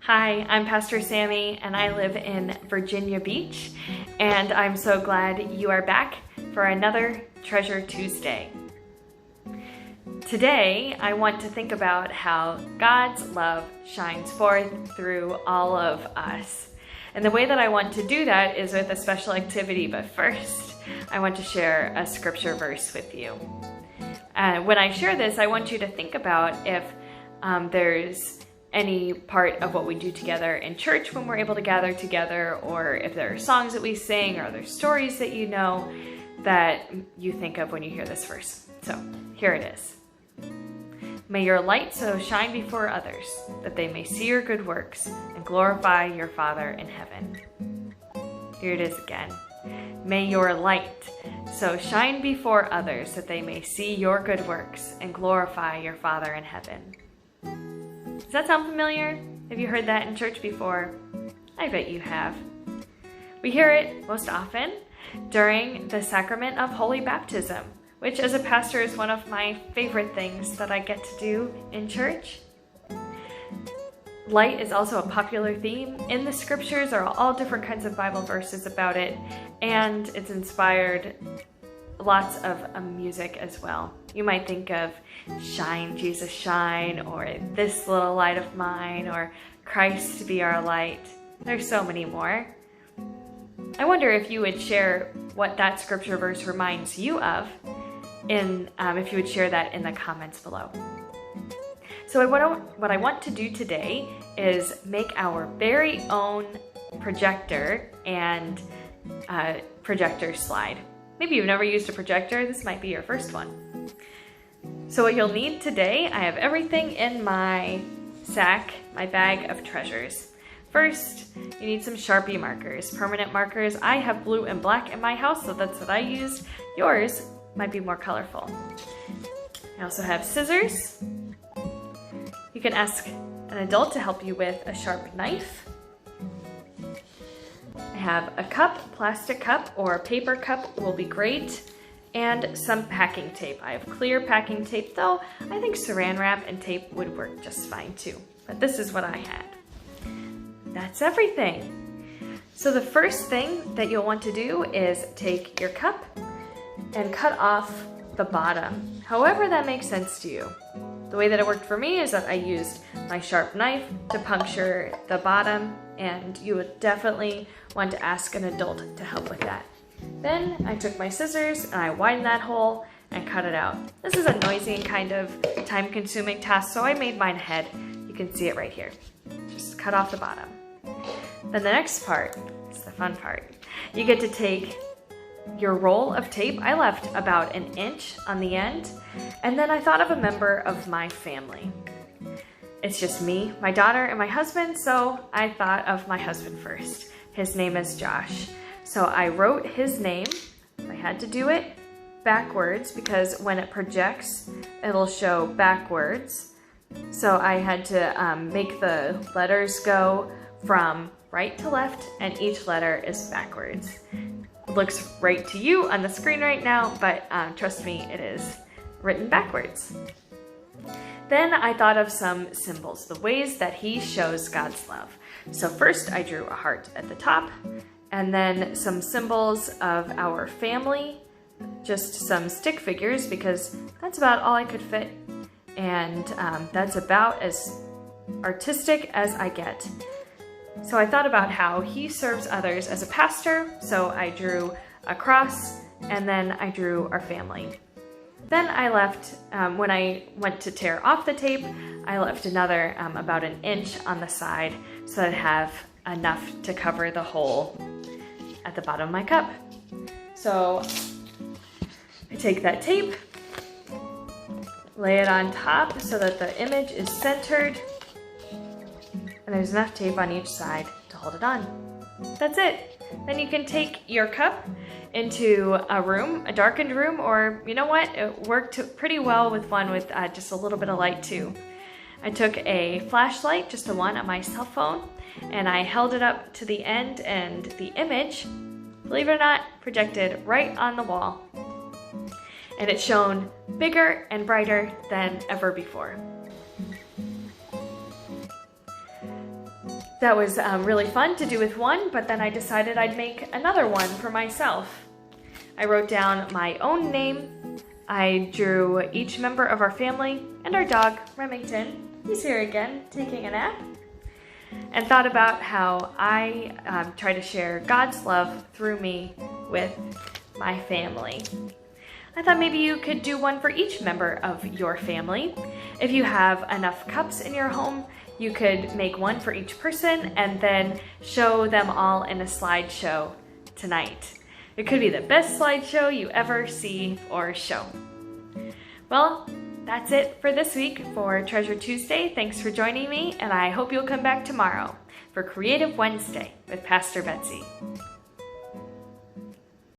Hi, I'm Pastor Sami and I live in Virginia Beach, and I'm so glad you are back for another Treasure Tuesday. Today, I want to think about how God's love shines forth through all of us. And the way that I want to do that is with a special activity, but first, I want to share a scripture verse with you. When I share this, I want you to think about if there's any part of what we do together in church when we're able to gather together, or if there are songs that we sing or other stories that you know that you think of when you hear this verse. So here it is. May your light so shine before others that they may see your good works and glorify your Father in heaven. Here it is again. May your light so shine before others that they may see your good works and glorify your Father in heaven. Does that sound familiar? Have you heard that in church before? I bet you have. We hear it most often during the sacrament of Holy Baptism, which as a pastor is one of my favorite things that I get to do in church. Light is also a popular theme in the scriptures. There are all different kinds of Bible verses about it, and it's inspired lots of music as well. You might think of Shine, Jesus Shine, or This Little Light of Mine, or Christ Be Our Light. There's so many more. I wonder if you would share what that scripture verse reminds you of, if you would share that in the comments below. So what I want to do today is make our very own projector and projector slide. Maybe you've never used a projector, this might be your first one. So what you'll need today, I have everything in my sack, my bag of treasures. First, you need some Sharpie markers, permanent markers. I have blue and black in my house, so that's what I used. Yours might be more colorful. I also have scissors. You can ask an adult to help you with a sharp knife. I have a cup, plastic cup or paper cup will be great, and some packing tape. I have clear packing tape, though I think saran wrap and tape would work just fine too. But this is what I had. That's everything. So the first thing that you'll want to do is take your cup and cut off the bottom, however that makes sense to you. The way that it worked for me is that I used my sharp knife to puncture the bottom, and you would definitely want to ask an adult to help with that. Then I took my scissors and I widened that hole and cut it out. This is a noisy and kind of time-consuming task, so I made mine ahead. You can see it right here. Just cut off the bottom. Then the next part is the fun part. You get to take your roll of tape. I left about an inch on the end, and then I thought of a member of my family. It's just me, my daughter, and my husband, so I thought of my husband first. His name is Josh. So I wrote his name. I had to do it backwards because when it projects, it'll show backwards. So I had to make the letters go from right to left, and each letter is backwards. It looks right to you on the screen right now, but trust me, it is written backwards. Then I thought of some symbols, the ways that he shows God's love. So first I drew a heart at the top, and then some symbols of our family, just some stick figures because that's about all I could fit, and that's about as artistic as I get. So I thought about how he serves others as a pastor, so I drew a cross, and then I drew our family. Then I left, when I went to tear off the tape, I left another about an inch on the side so that I'd have enough to cover the hole at the bottom of my cup. So I take that tape, lay it on top so that the image is centered, and there's enough tape on each side to hold it on. That's it. Then you can take your cup into a room, a darkened room, or you know what? It worked pretty well with one with just a little bit of light too. I took a flashlight, just the one on my cell phone, and I held it up to the end, and the image, believe it or not, projected right on the wall. And it shone bigger and brighter than ever before. That was really fun to do with one, but then I decided I'd make another one for myself. I wrote down my own name. I drew each member of our family and our dog, Remington. He's here again, taking a nap. And thought about how I try to share God's love through me with my family. I thought maybe you could do one for each member of your family. If you have enough cups in your home, you could make one for each person and then show them all in a slideshow tonight. It could be the best slideshow you ever see or show. Well, that's it for this week for Treasure Tuesday. Thanks for joining me, and I hope you'll come back tomorrow for Creative Wednesday with Pastor Betsy.